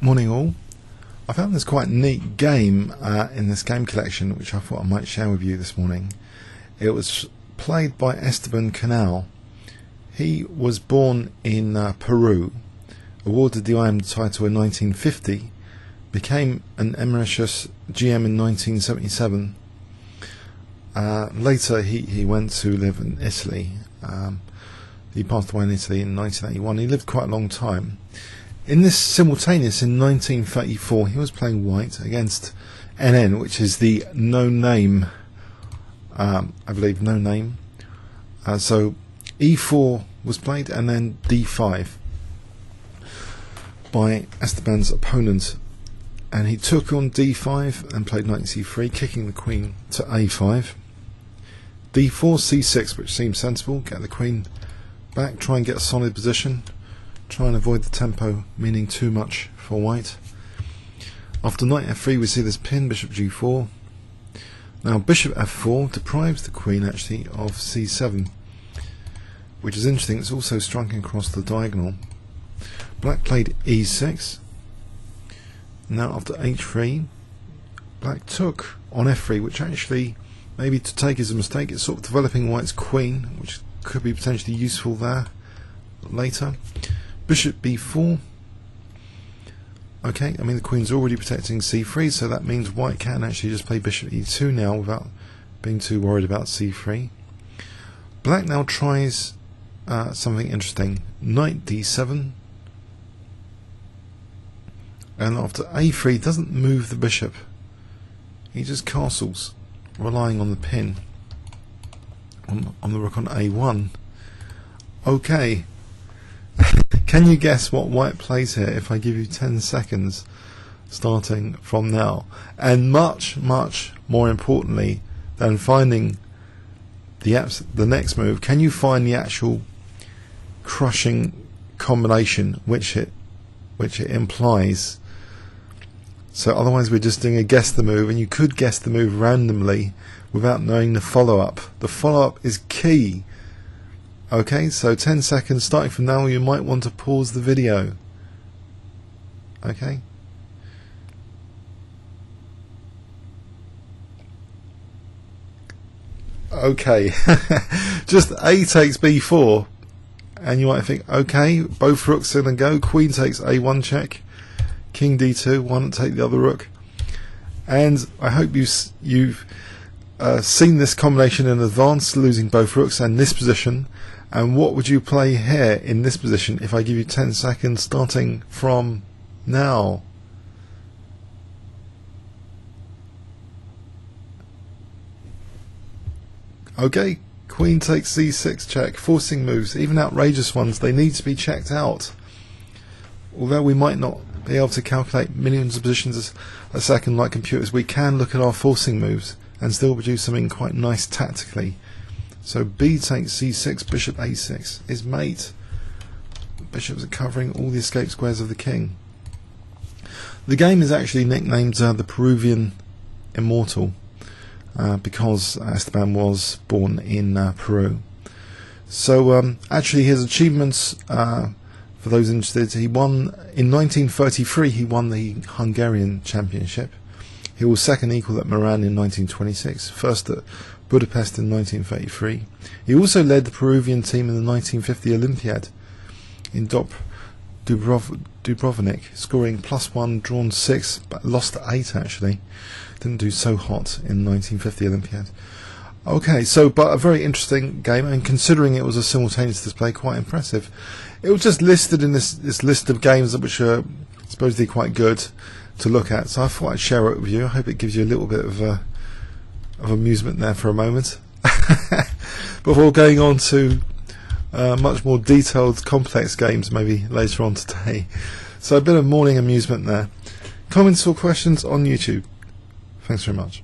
Morning all. I found this quite neat game in this game collection which I thought I might share with you this morning. It was played by Esteban Canal. He was born in Peru, awarded the IM title in 1950, became an emeritus GM in 1977. Later he went to live in Italy. He passed away in Italy in 1981. He lived quite a long time. In this simultaneous in 1934, he was playing white against NN, which is the no name, I believe, no name. So E4 was played and then D5 by Esteban's opponent, and he took on D5 and played knight C3, kicking the queen to A5. D4, C6, which seems sensible, get the queen back, try and get a solid position. Try and avoid the tempo meaning too much for white. After knight f3 we see this pin, bishop g4. Now bishop f4 deprives the queen actually of c7, which is interesting. It's also striking across the diagonal. Black played e6. Now after h3 black took on f3, which actually maybe to take is a mistake. It's sort of developing white's queen, which could be potentially useful there later. Bishop b4. Okay, I mean the queen's already protecting c3, so that means white can actually just play bishop e2 now without being too worried about c3. Black now tries something interesting. Knight d7, and after a3 doesn't move the bishop, he just castles, relying on the pin on the rook on a1. Okay. Can you guess what white plays here if I give you 10 seconds starting from now? And much, much more importantly than finding the next move, can you find the actual crushing combination which it implies? So otherwise we're just doing a guess the move, and you could guess the move randomly without knowing the follow-up. The follow-up is key. Okay, so 10 seconds starting from now. You might want to pause the video. Okay. Okay. Just A takes B4, and you might think, okay, both rooks in and go. Queen takes A1 check. King D2. Why not take the other rook? And I hope you've seen this combination in advance, losing both rooks and this position. And what would you play here in this position if I give you 10 seconds starting from now? Okay, queen takes c6 check, forcing moves, even outrageous ones, they need to be checked out. Although we might not be able to calculate millions of positions a second like computers, we can look at our forcing moves and still produce something quite nice tactically. So B takes c6, bishop a6 is mate. Bishops are covering all the escape squares of the king. The game is actually nicknamed the Peruvian Immortal because Esteban was born in Peru. So actually his achievements, for those interested, he won in 1933. He won the Hungarian Championship. He was second equal at Milan in 1926, first at Budapest in 1933. He also led the Peruvian team in the 1950 Olympiad in Dubrovnik, scoring +1, drawn 6, but lost 8 actually. Didn't do so hot in the 1950 Olympiad. Okay, so but a very interesting game, and considering it was a simultaneous display, quite impressive. It was just listed in this list of games which are supposedly quite good to look at, so I thought I'd share it with you. I hope it gives you a little bit of amusement there for a moment before going on to much more detailed, complex games maybe later on today. So a bit of morning amusement there. Comments or questions on YouTube. Thanks very much.